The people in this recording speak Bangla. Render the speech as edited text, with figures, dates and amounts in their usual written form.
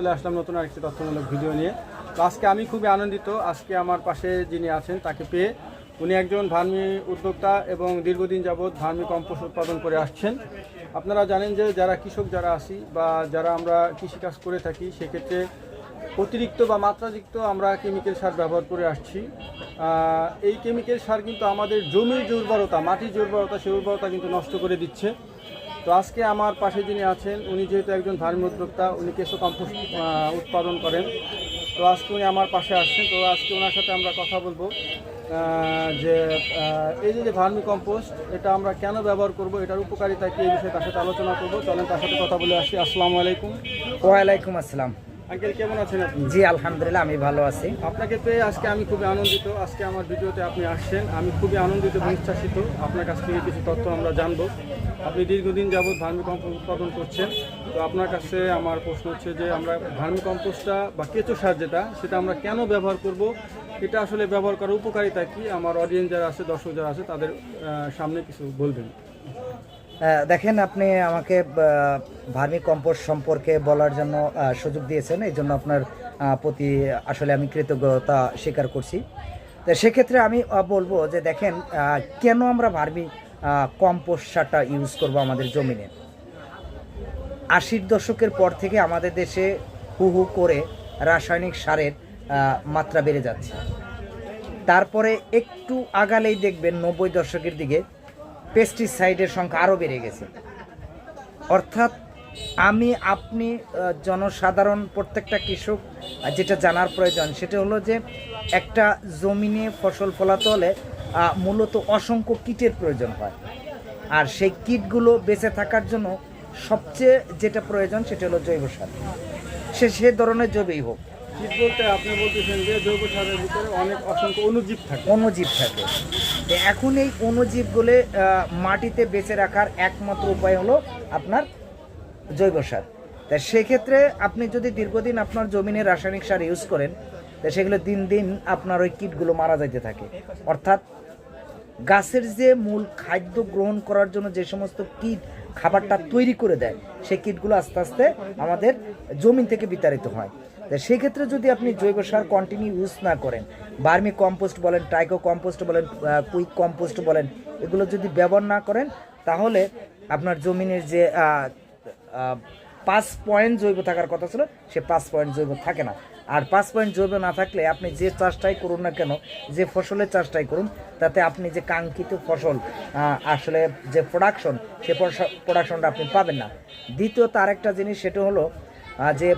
চলে আসলাম নতুন আরেকটি তথ্যমূলক ভিডিও নিয়ে। তো আজকে আমি খুবই আনন্দিত, আজকে আমার পাশে যিনি আছেন তাকে পেয়ে। উনি একজন ভার্মি উদ্যোক্তা এবং দীর্ঘদিন যাবৎ ভার্মি কম্পোস্ট উৎপাদন করে আসছেন। আপনারা জানেন যে যারা কৃষক যারা আছি বা যারা আমরা কৃষিকাজ করে থাকি, সেক্ষেত্রে অতিরিক্ত বা মাত্রাতিরিক্ত আমরা কেমিক্যাল সার ব্যবহার করে আসছি। এই কেমিক্যাল সার কিন্তু আমাদের জমির যে উর্বরতা, মাটির যে উর্বরতা, সেই উর্বরতা কিন্তু নষ্ট করে দিচ্ছে। তো আজকে আমার পাশে যিনি আছেন, উনি যেহেতু একজন ভার্মি উদ্যোক্তা, উনি কেঁচো কম্পোস্ট উৎপাদন করেন। তো আজকে উনি আমার পাশে আসছেন। তো আজকে ওনার সাথে আমরা কথা বলবো যে এই যে ভার্মি কম্পোস্ট, এটা আমরা কেন ব্যবহার করব, এটার উপকারিতা কি, এই বিষয়ে তার সাথে আলোচনা করবো। চলেন তার সাথে কথা বলে আসি। আসসালামু আলাইকুম। ওয়ালাইকুম আসসালাম। আঙ্কেল, কেমন আছেন আপনি? জি আলহামদুলিল্লাহ, আমি ভালো আছি। আপনাকে পেয়ে আজকে আমি খুবই আনন্দিত। আজকে আমার ভিডিওতে আপনি আসছেন, আমি খুবই আনন্দিত এবং উচ্ছ্বাসিত। আপনার কাছ থেকে কিছু তথ্য আমরা জানবো। আপনি দীর্ঘদিন যাবৎ ভার্মি কম্পোস্ট উৎপাদন করছেন। তো আপনার কাছে আমার প্রশ্ন হচ্ছে যে আমরা ভার্মি কম্পোস্টটা বা কেঁচো সার সেটা আমরা কেন ব্যবহার করব, এটা আসলে ব্যবহার করার উপকারিতা কি, আমার অডিয়েন্স যারা আছে, দর্শক যারা আছে, তাদের সামনে কিছু বলবেন। দেখেন, আপনি আমাকে ভার্মি কম্পোস্ট সম্পর্কে বলার জন্য সুযোগ দিয়েছেন, এই জন্য আপনার প্রতি আসলে আমি কৃতজ্ঞতা স্বীকার করছি। তো সেক্ষেত্রে আমি বলবো যে দেখেন, কেন আমরা ভার্মি কম্পোস্ট সারটা ইউজ করব আমাদের জমিনে। 80-র দশকের পর থেকে আমাদের দেশে হু হু করে রাসায়নিক সারের মাত্রা বেড়ে যাচ্ছে। তারপরে একটু আগালেই দেখবেন 90 দশকের দিকে পেস্টিসাইডের সংখ্যা আরও বেড়ে গেছে। অর্থাৎ আমি আপনি জনসাধারণ প্রত্যেকটা কৃষক যেটা জানার প্রয়োজন সেটা হলো যে একটা জমিনে ফসল ফলাতে হলে মূলত অসংখ্য কীটের প্রয়োজন হয়। আর সেই কীটগুলো বেঁচে থাকার জন্য সবচেয়ে যেটা প্রয়োজন সেটা হলো জৈব সার। সে ধরনের জৈবই হোক। কীট বলতে আপনি বলতেছেন যে জৈব সারের ভিতরে অনেক অসংখ্য অণুজীব থাকে। তো এখন এই অণুজীবগুলো মাটিতে বেঁচে রাখার একমাত্র উপায় হলো আপনার জৈব সার। তা সেক্ষেত্রে আপনি যদি দীর্ঘদিন আপনার জমিনে রাসায়নিক সার ইউজ করেন, তা সেগুলো দিন দিন আপনার ওই কীটগুলো মারা যাইতে থাকে। অর্থাৎ গাছের যে মূল খাদ্য গ্রহণ করার জন্য যে সমস্ত কীট খাবারটা তৈরি করে দেয়, সেই কীটগুলো আস্তে আস্তে আমাদের জমিন থেকে বিতাড়িত হয়। তা সেক্ষেত্রে যদি আপনি জৈব সার কন্টিনিউ ইউজ না করেন, ভার্মি কম্পোস্ট বলেন, টাইকো কম্পোস্ট বলেন, কুইক কম্পোস্ট বলেন, এগুলো যদি ব্যবহার না করেন, তাহলে আপনার জমিনের যে 5 পয়েন্ট জৈব থাকার কথা ছিল, সে 5 পয়েন্ট জৈব থাকে না। আর 5 পয়েন্ট জৈব না থাকলে আপনি যে চাষটাই করুন না কেন, যে ফসলের চাষটাই করুন, তাতে আপনি যে কাঙ্ক্ষিত ফসল আসলে যে প্রোডাকশন, সে প্রোডাকশনটা আপনি পাবেন না। দ্বিতীয়ত আরেকটা জিনিস, সেটা হলো যে